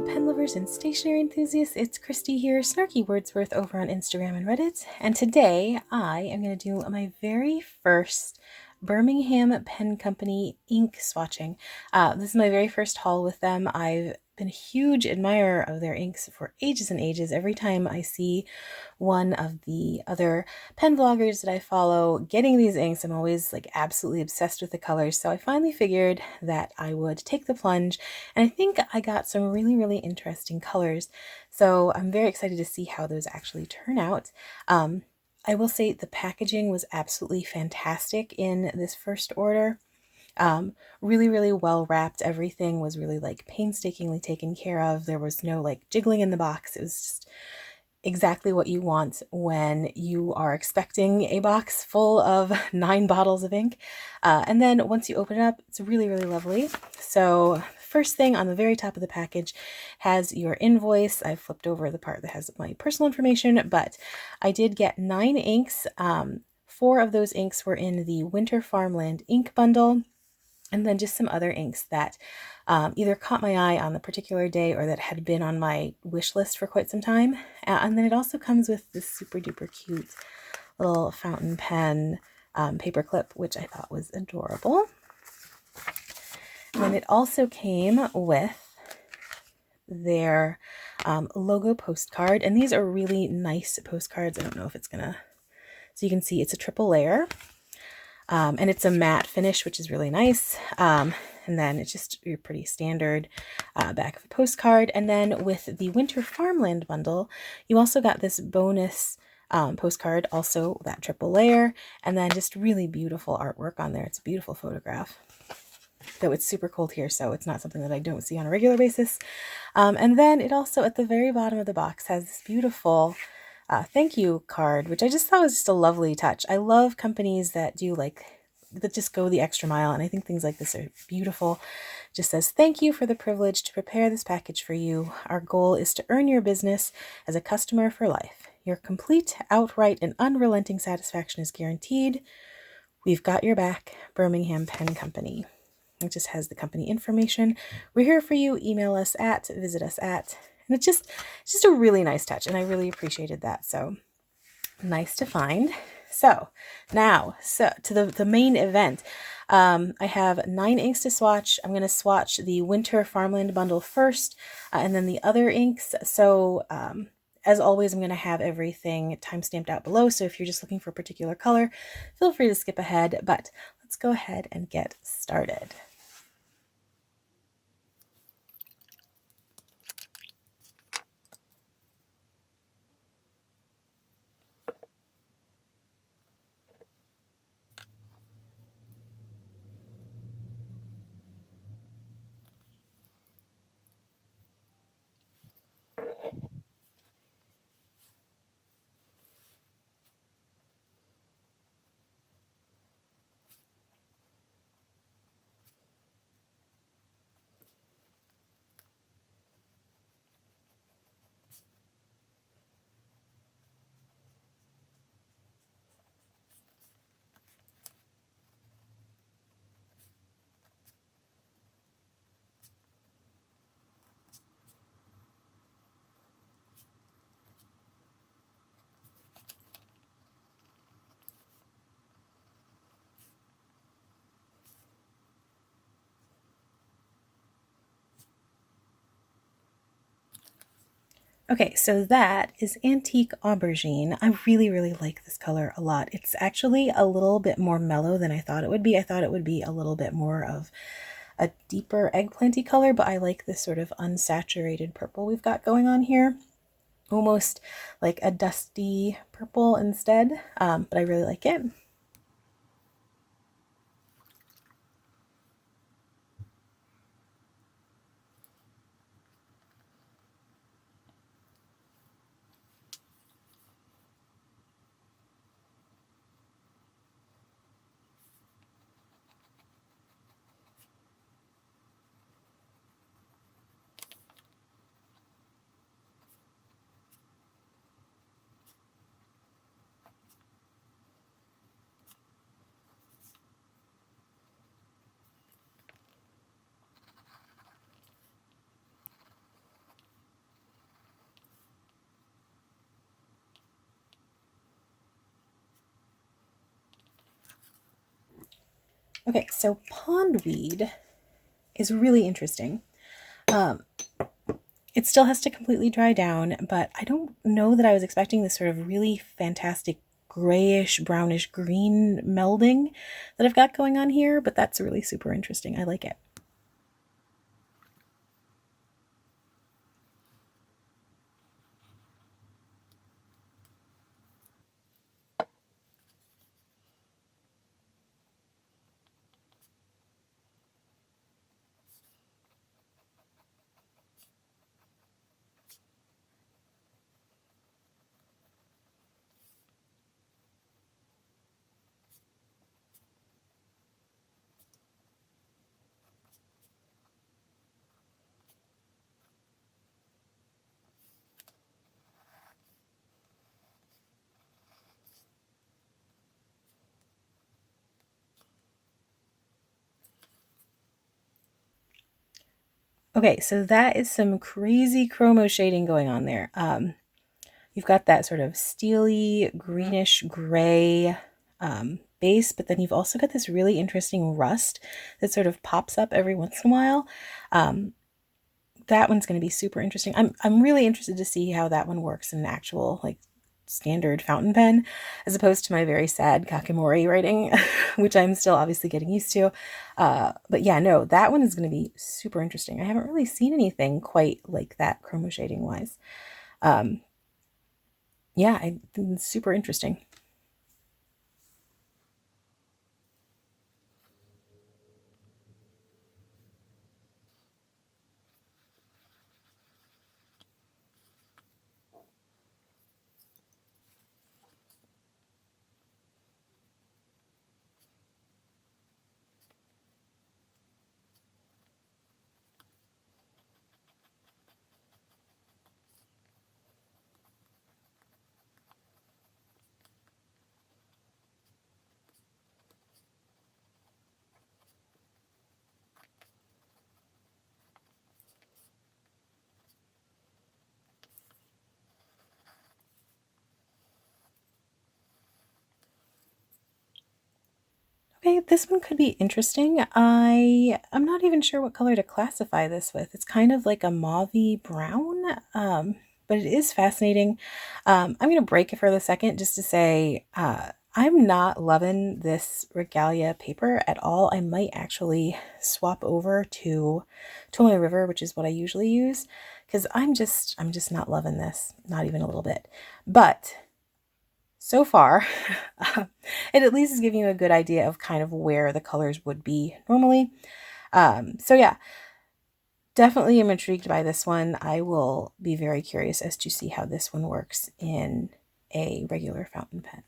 pen lovers and stationery enthusiasts, it's Christy here, Snarky Wordsworth over on Instagram and Reddit, and today I am going to do my very first Birmingham Pen Company ink swatching. This is my very first haul with them. I've been a huge admirer of their inks for ages and ages. Every time I see one of the other pen vloggers that I follow getting these inks, I'm always like absolutely obsessed with the colors. So I finally figured that I would take the plunge, and I think I got some really, really interesting colors. So I'm very excited to see how those actually turn out. I will say the packaging was absolutely fantastic in this first order. Really, really well wrapped. Everything was really like painstakingly taken care of. There was no like jiggling in the box. It was just exactly what you want when you are expecting a box full of 9 bottles of ink. And then once you open it up, it's really, really lovely. So first thing on the very top of the package has your invoice. I flipped over the part that has my personal information, but I did get 9 inks. 4 of those inks were in the Winter Farmland ink bundle, and then just some other inks that either caught my eye on the particular day or that had been on my wish list for quite some time. And then it also comes with this super duper cute little fountain pen paper clip, which I thought was adorable. And then it also came with their logo postcard, and these are really nice postcards. I don't know if it's gonna, so you can see it's a triple layer. And it's a matte finish, which is really nice. And then it's just your pretty standard back of a postcard. And then with the Winter Farmland bundle, you also got this bonus postcard, also that triple layer, and then just really beautiful artwork on there. It's a beautiful photograph. Though it's super cold here, so it's not something that I don't see on a regular basis. And then it also, at the very bottom of the box, has this beautiful thank you card, which I just thought was just a lovely touch. I love companies that do that just go the extra mile, and I think things like this are beautiful. It just says, "Thank you for the privilege to prepare this package for you. Our goal is to earn your business as a customer for life. Your complete, outright, and unrelenting satisfaction is guaranteed. We've got your back, Birmingham Pen Company." It just has the company information. We're here for you. Email us at, visit us at. And it's just a really nice touch, and I really appreciated that. So nice to find. So now, to the main event. I have 9 inks to swatch. I'm going to swatch the Winter Farmland bundle first, and then the other inks. So as always, I'm going to have everything time-stamped out below. So if you're just looking for a particular color, feel free to skip ahead. But let's go ahead and get started. Okay, so that is Antique Aubergine. I really, really like this color a lot. It's actually a little bit more mellow than I thought it would be. I thought it would be a little bit more of a deeper eggplanty color, but I like this sort of unsaturated purple we've got going on here. Almost like a dusty purple instead, but I really like it. Okay, so pondweed is really interesting. It still has to completely dry down, but I don't know that I was expecting this sort of really fantastic grayish, brownish green melding that I've got going on here, but that's really super interesting. I like it. Okay, so that is some crazy chromo shading going on there. You've got that sort of steely, greenish gray base, but then you've also got this really interesting rust that sort of pops up every once in a while. That one's going to be super interesting. I'm really interested to see how that one works in an actual like standard fountain pen, as opposed to my very sad Kakimori writing, which I'm still obviously getting used to. But yeah, no, that one is going to be super interesting. I haven't really seen anything quite like that chromo shading wise. Yeah, I think it's super interesting. Okay, this one could be interesting. I'm not even sure what color to classify this with. It's kind of like a mauvey brown, but it is fascinating. I'm going to break it for the second just to say I'm not loving this Regalia paper at all. I might actually swap over to Tomoe River, which is what I usually use, because I'm just not loving this, not even a little bit. But so far, it at least is giving you a good idea of kind of where the colors would be normally. So yeah, definitely am intrigued by this one. I will be very curious as to see how this one works in a regular fountain pen.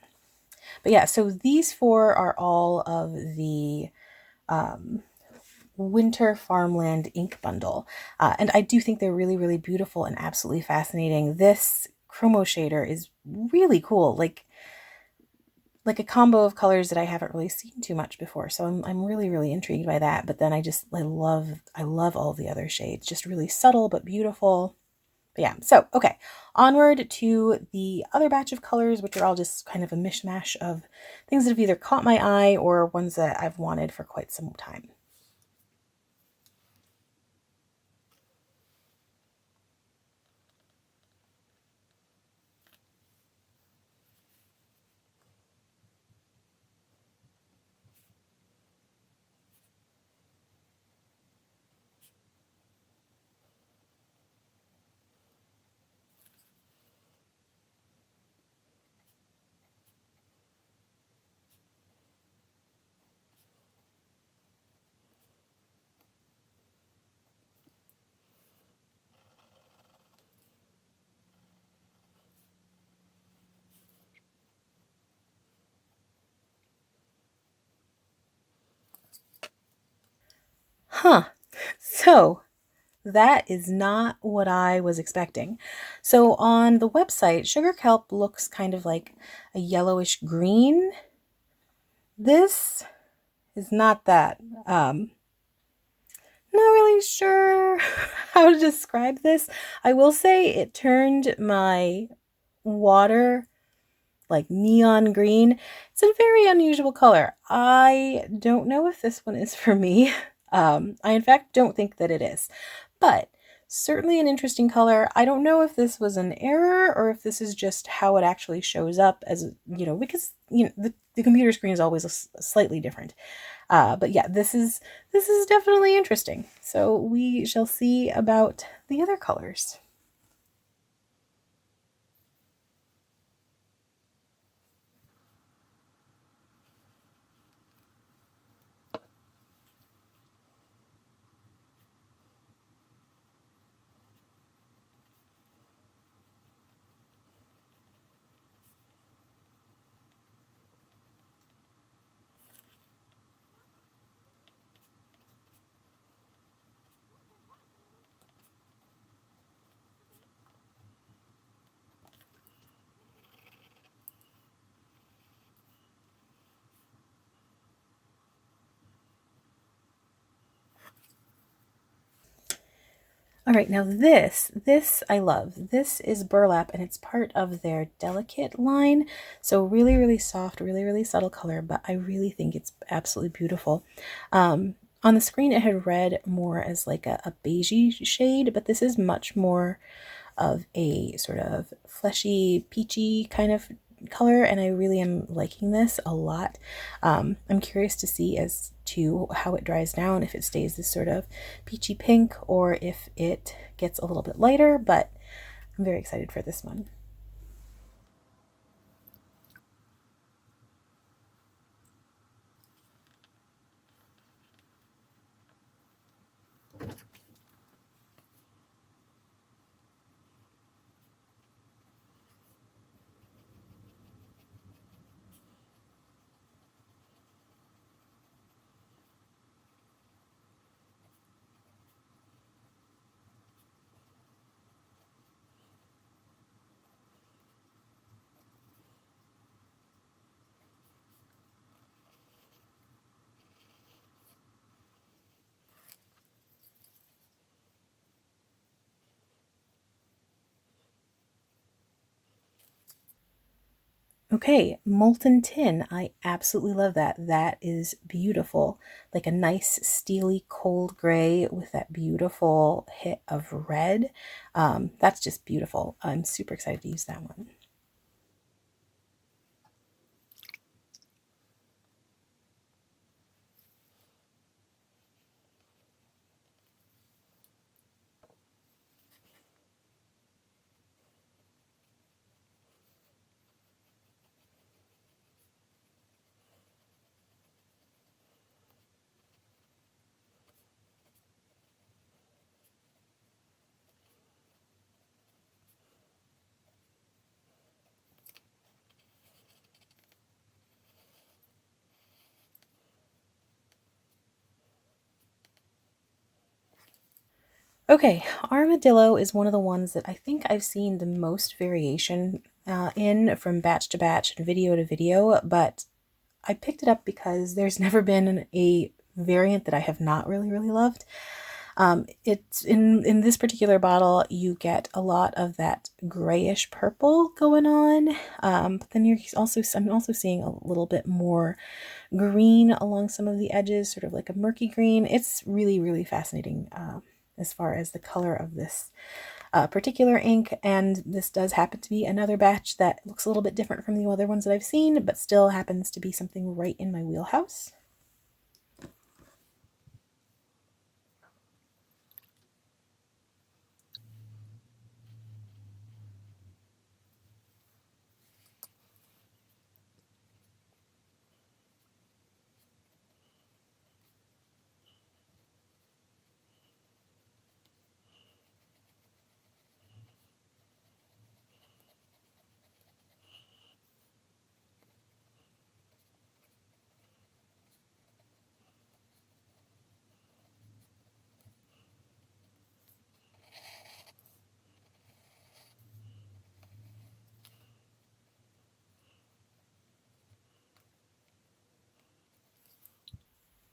But yeah, so these four are all of the Winter Farmland ink bundle. And I do think they're really, really beautiful and absolutely fascinating. This chromo shader is really cool. Like a combo of colors that I haven't really seen too much before. So I'm really, really intrigued by that. But then I love all the other shades. Just really subtle but beautiful. But yeah, so okay. Onward to the other batch of colors, which are all just kind of a mishmash of things that have either caught my eye or ones that I've wanted for quite some time. Huh. So that is not what I was expecting. So on the website, sugar kelp looks kind of like a yellowish green. This is not that. Not really sure how to describe this. I will say it turned my water like neon green. It's a very unusual color. I don't know if this one is for me. I in fact don't think that it is, but certainly an interesting color. I don't know if this was an error or if this is just how it actually shows up as, because, the computer screen is always slightly different. But yeah, this is definitely interesting. So we shall see about the other colors. All right, now this I love. This is Burlap, and it's part of their Delicate line. So really, really soft, really, really subtle color, but I really think it's absolutely beautiful. On the screen, it had read more as like a beigey shade, but this is much more of a sort of fleshy, peachy kind of color, and I really am liking this a lot. I'm curious to see as to how it dries down, if it stays this sort of peachy pink or if it gets a little bit lighter, but I'm very excited for this one. Okay, Molten Tin. I absolutely love that. That is beautiful. Like a nice steely cold gray with that beautiful hit of red. That's just beautiful. I'm super excited to use that one. Okay, Armadillo is one of the ones that I think I've seen the most variation in from batch to batch and video to video, but I picked it up because there's never been a variant that I have not really, really loved. It's in this particular bottle, you get a lot of that grayish purple going on, but then I'm also seeing a little bit more green along some of the edges, sort of like a murky green. It's really, really fascinating as far as the color of this particular ink, and this does happen to be another batch that looks a little bit different from the other ones that I've seen, but still happens to be something right in my wheelhouse.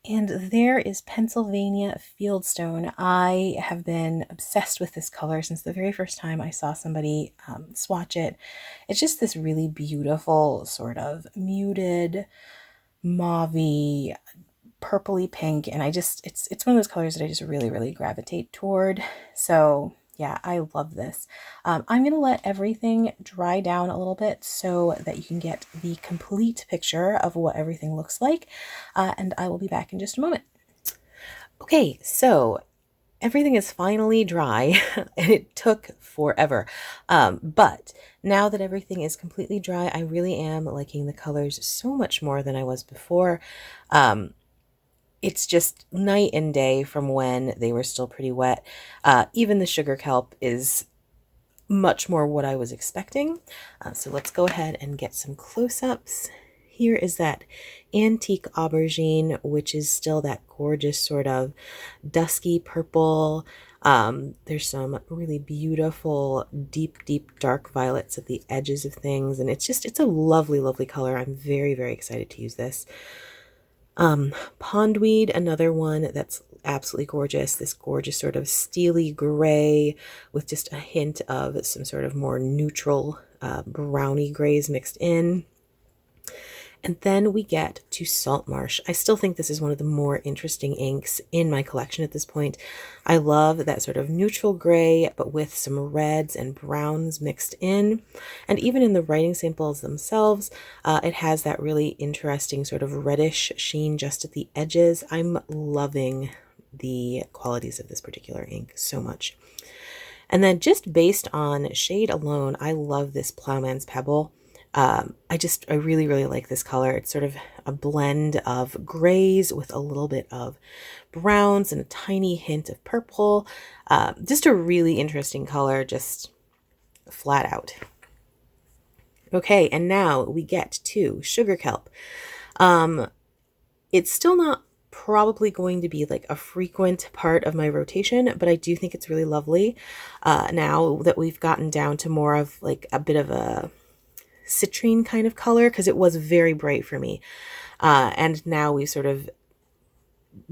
And there is Pennsylvania Fieldstone. I have been obsessed with this color since the very first time I saw somebody swatch it. It's just this really beautiful sort of muted mauvey purpley pink, and it's one of those colors that I just really gravitate toward. So yeah, I love this. I'm gonna let everything dry down a little bit so that you can get the complete picture of what everything looks like, and I will be back in just a moment. Okay, so everything is finally dry and it took forever. But now that everything is completely dry, I really am liking the colors so much more than I was before. It's just night and day from when they were still pretty wet. Even the sugar kelp is much more what I was expecting. So let's go ahead and get some close-ups. Here is that antique aubergine, which is still that gorgeous sort of dusky purple. There's some really beautiful, deep, dark violets at the edges of things. And it's a lovely color. I'm very excited to use this. Pondweed, another one that's absolutely gorgeous. This gorgeous sort of steely gray with just a hint of some sort of more neutral browny grays mixed in. And then we get to Saltmarsh. I still think this is one of the more interesting inks in my collection at this point. I love that sort of neutral gray, but with some reds and browns mixed in. And even in the writing samples themselves, it has that really interesting sort of reddish sheen just at the edges. I'm loving the qualities of this particular ink so much. And then just based on shade alone, I love this Ploughman's Pebble. I really like this color. It's sort of a blend of grays with a little bit of browns and a tiny hint of purple. Just a really interesting color, just flat out. Okay, and now we get to sugar kelp. It's still not probably going to be like a frequent part of my rotation, but I do think it's really lovely now that we've gotten down to more of like a bit of a citrine kind of color, because it was very bright for me. And now we sort of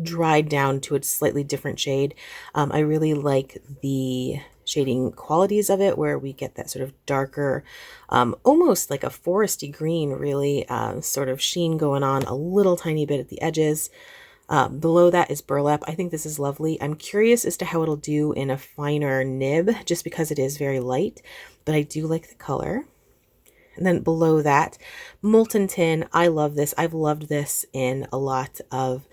dried down to a slightly different shade. I really like the shading qualities of it, where we get that sort of darker, almost like a foresty green, really sort of sheen going on a little tiny bit at the edges. Below that is Burlap. I think this is lovely. I'm curious as to how it'll do in a finer nib, just because it is very light, but I do like the color. And then below that, Molten Tin. I love this. I've loved this in a lot of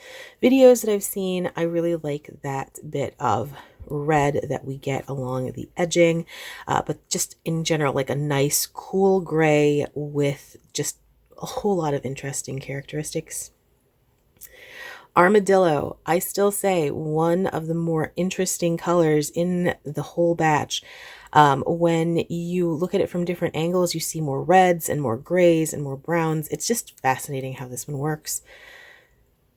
videos that I've seen. I really like that bit of red that we get along the edging, but just in general, like a nice cool gray with just a whole lot of interesting characteristics. Armadillo, I still say one of the more interesting colors in the whole batch. When you look at it from different angles, you see more reds and more grays and more browns. It's just fascinating how this one works.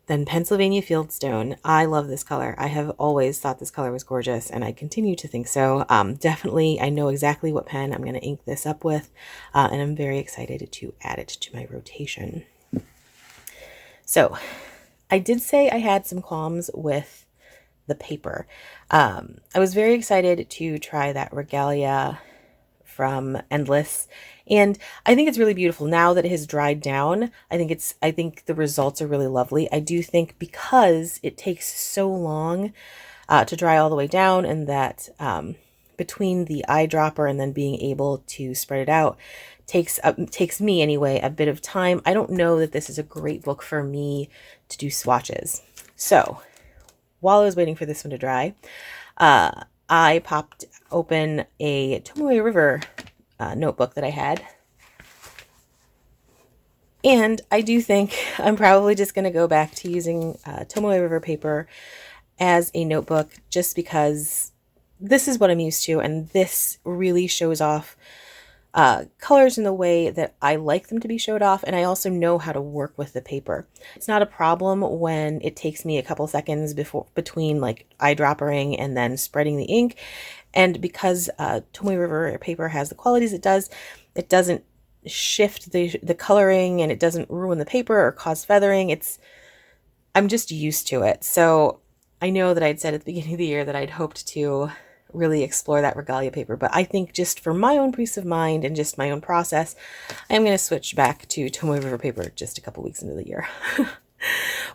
Then Pennsylvania Fieldstone. I love this color. I have always thought this color was gorgeous, and I continue to think so. Definitely, I know exactly what pen I'm going to ink this up with, and I'm very excited to add it to my rotation. So I did say I had some qualms with the paper. I was very excited to try that Regalia from Endless, and I think it's really beautiful now that it has dried down. I think the results are really lovely. I do think because it takes so long to dry all the way down, and that between the eyedropper and then being able to spread it out takes me anyway a bit of time. I don't know that this is a great book for me to do swatches. So while I was waiting for this one to dry, I popped open a Tomoe River notebook that I had. And I do think I'm probably just going to go back to using Tomoe River paper as a notebook, just because this is what I'm used to, and this really shows off colors in the way that I like them to be showed off, and I also know how to work with the paper. It's not a problem when it takes me a couple seconds between like eyedroppering and then spreading the ink, and because Tomoe River paper has the qualities it does, it doesn't shift the coloring, and it doesn't ruin the paper or cause feathering. I'm just used to it. So I know that I'd said at the beginning of the year that I'd hoped to really explore that Regalia paper, but I think just for my own peace of mind and just my own process, I'm going to switch back to Tomoe River paper just a couple weeks into the year,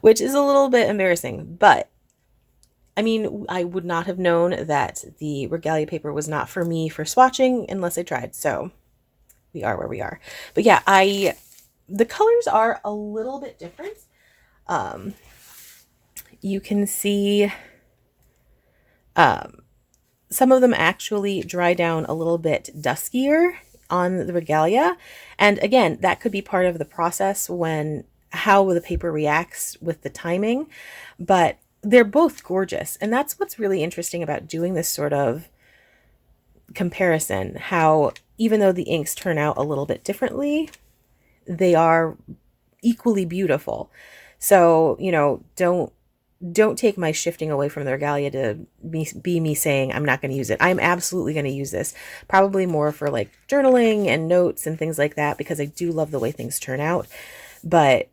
which is a little bit embarrassing, but I mean, I would not have known that the Regalia paper was not for me for swatching unless I tried. So we are where we are. But yeah, the colors are a little bit different. You can see some of them actually dry down a little bit duskier on the Regalia. And again, that could be part of the process when how the paper reacts with the timing, but they're both gorgeous. And that's what's really interesting about doing this sort of comparison, how even though the inks turn out a little bit differently, they are equally beautiful. So, you know, don't take my shifting away from the Regalia to be me saying I'm not going to use it. I'm absolutely going to use this, probably more for like journaling and notes and things like that, because I do love the way things turn out. But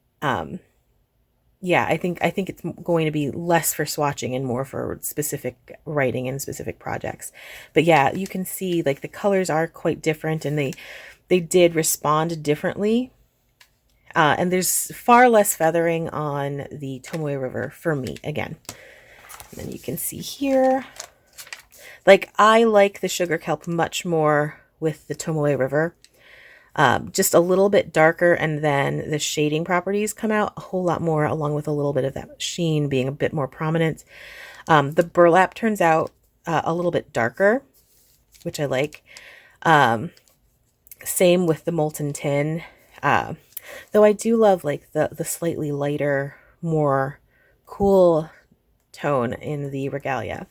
yeah, I think it's going to be less for swatching and more for specific writing and specific projects. But yeah, you can see like the colors are quite different, and they did respond differently. And there's far less feathering on the Tomoe River for me, again. And then you can see here, like I like the sugar kelp much more with the Tomoe River. Just a little bit darker, and then the shading properties come out a whole lot more, along with a little bit of that sheen being a bit more prominent. The burlap turns out a little bit darker, which I like. Same with the molten tin. Though I do love like the slightly lighter, more cool tone in the Regalia.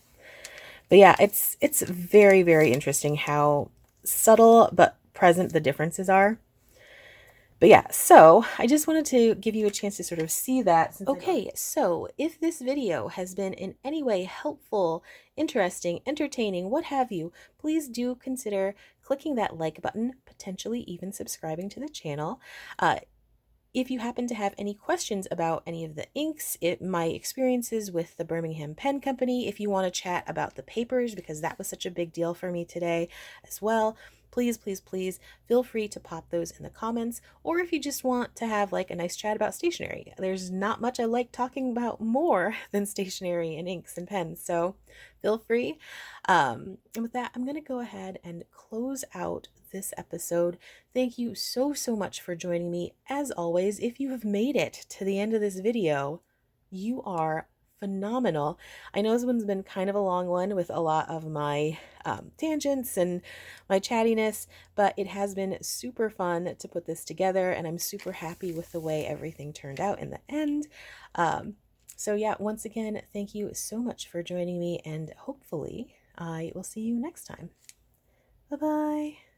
But yeah, it's very, very interesting how subtle but present the differences are. But yeah, so I just wanted to give you a chance to sort of see that. Okay, so if this video has been in any way helpful, interesting, entertaining, what have you, please do consider clicking that like button, potentially even subscribing to the channel. If you happen to have any questions about any of the inks, my experiences with the Birmingham Pen Company, if you want to chat about the papers, because that was such a big deal for me today as well, please, please, please feel free to pop those in the comments. Or if you just want to have like a nice chat about stationery, there's not much I like talking about more than stationery and inks and pens, so feel free. And with that, I'm going to go ahead and close out this episode. Thank you so much for joining me. As always, if you have made it to the end of this video, you are phenomenal. I know this one's been kind of a long one with a lot of my tangents and my chattiness, but it has been super fun to put this together, and I'm super happy with the way everything turned out in the end. So yeah, once again, thank you so much for joining me, and hopefully I will see you next time. Bye-bye.